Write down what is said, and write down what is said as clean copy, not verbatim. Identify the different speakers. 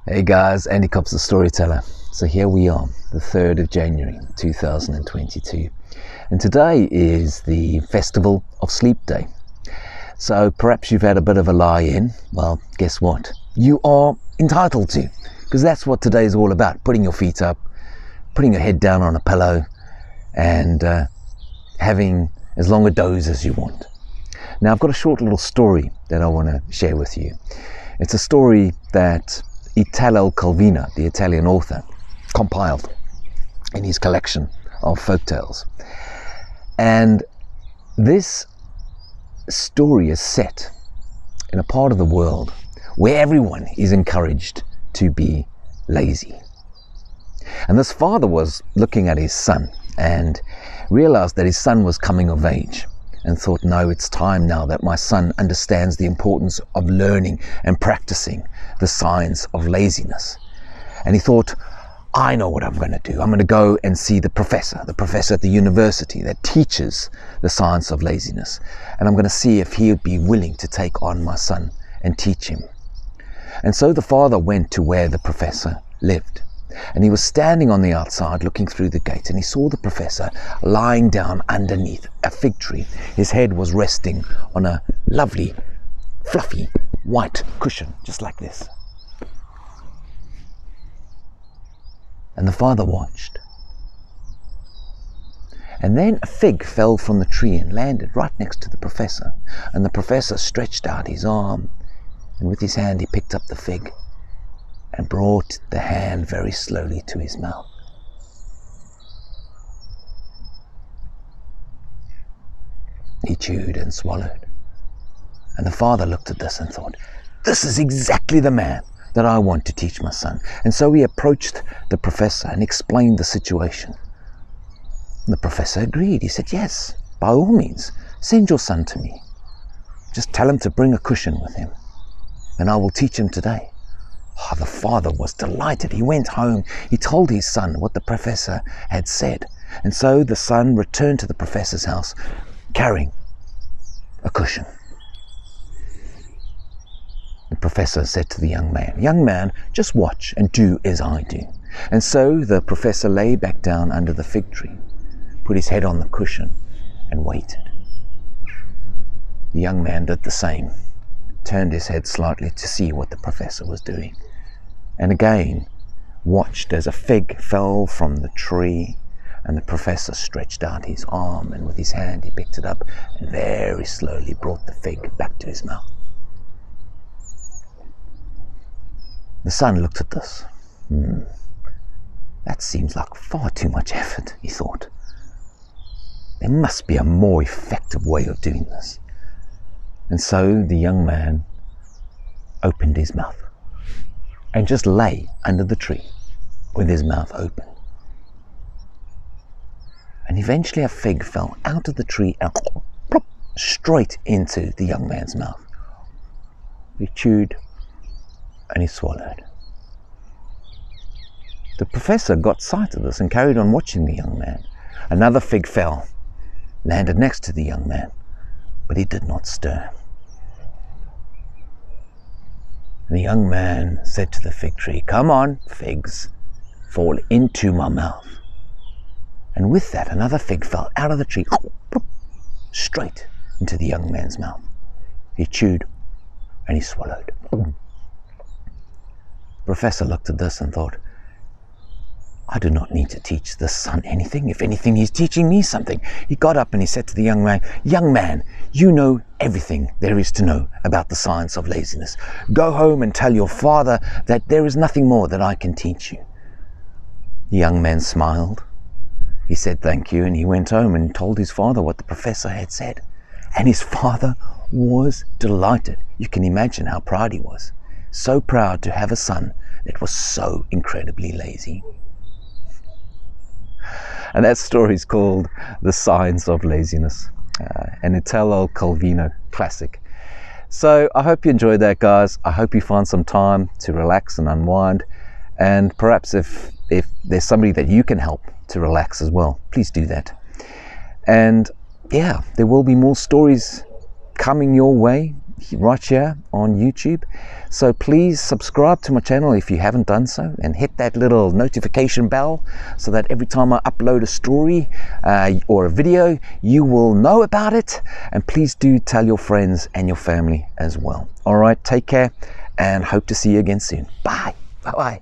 Speaker 1: Hey guys, Andy Cops the Storyteller. So here we are, the 3rd of January 2022. And today is the Festival of Sleep Day. So perhaps you've had a bit of a lie-in. Well, guess what? You are entitled to, because that's what today is all about. Putting your feet up, putting your head down on a pillow, and having as long a doze as you want. Now I've got a short little story that I want to share with you. It's a story that Italo Calvin, the Italian author, compiled in his collection of folktales. And this story is set in a part of the world where everyone is encouraged to be lazy. And this father was looking at his son and realized that his son was coming of age, and thought, no, it's time now that my son understands the importance of learning and practicing the science of laziness. And he thought, I know what I'm going to do. I'm going to go and see the professor at the university that teaches the science of laziness. And I'm going to see if he would be willing to take on my son and teach him. And so the father went to where the professor lived. And he was standing on the outside looking through the gate, and he saw the professor lying down underneath a fig tree. His head was resting on a lovely, fluffy, white cushion, just like this. And the father watched. And then a fig fell from the tree and landed right next to the professor. And the professor stretched out his arm, and with his hand he picked up the fig and brought the hand very slowly to his mouth. He chewed and swallowed. And the father looked at this and thought, this is exactly the man that I want to teach my son. And so he approached the professor and explained the situation. And the professor agreed. He said, yes, by all means, send your son to me. Just tell him to bring a cushion with him, and I will teach him today. Oh, the father was delighted. He went home. He told his son what the professor had said. And so the son returned to the professor's house carrying a cushion. The professor said to the young man, just watch and do as I do. And so the professor lay back down under the fig tree, put his head on the cushion, and waited. The young man did the same, turned his head slightly to see what the professor was doing, and again watched as a fig fell from the tree, and the professor stretched out his arm, and with his hand he picked it up and very slowly brought the fig back to his mouth. The son looked at this. That seems like far too much effort, he thought. There must be a more effective way of doing this. And so the young man opened his mouth and just lay under the tree with his mouth open. And eventually a fig fell out of the tree and plop, straight into the young man's mouth. He chewed and he swallowed. The professor got sight of this and carried on watching the young man. Another fig fell, landed next to the young man, but he did not stir. The young man said to the fig tree, come on, figs, fall into my mouth. And with that, another fig fell out of the tree, straight into the young man's mouth. He chewed and he swallowed. The professor looked at this and thought, I do not need to teach this son anything. If anything, he's teaching me something. He got up and he said to the young man, you know everything there is to know about the science of laziness. Go home and tell your father that there is nothing more that I can teach you. The young man smiled. He said thank you, and he went home and told his father what the professor had said. And his father was delighted. You can imagine how proud he was. So proud to have a son that was so incredibly lazy. And that story is called The Science of Laziness, an Italo Calvin classic. So I hope you enjoyed that, guys. I hope you find some time to relax and unwind. And perhaps if there's somebody that you can help to relax as well, please do that. And yeah, there will be more stories coming your way right here on YouTube. So please subscribe to my channel if you haven't done so, and hit that little notification bell so that every time I upload a story or a video, you will know about it. And please do tell your friends and your family as well. All right, take care and hope to see you again soon. Bye. Bye-bye.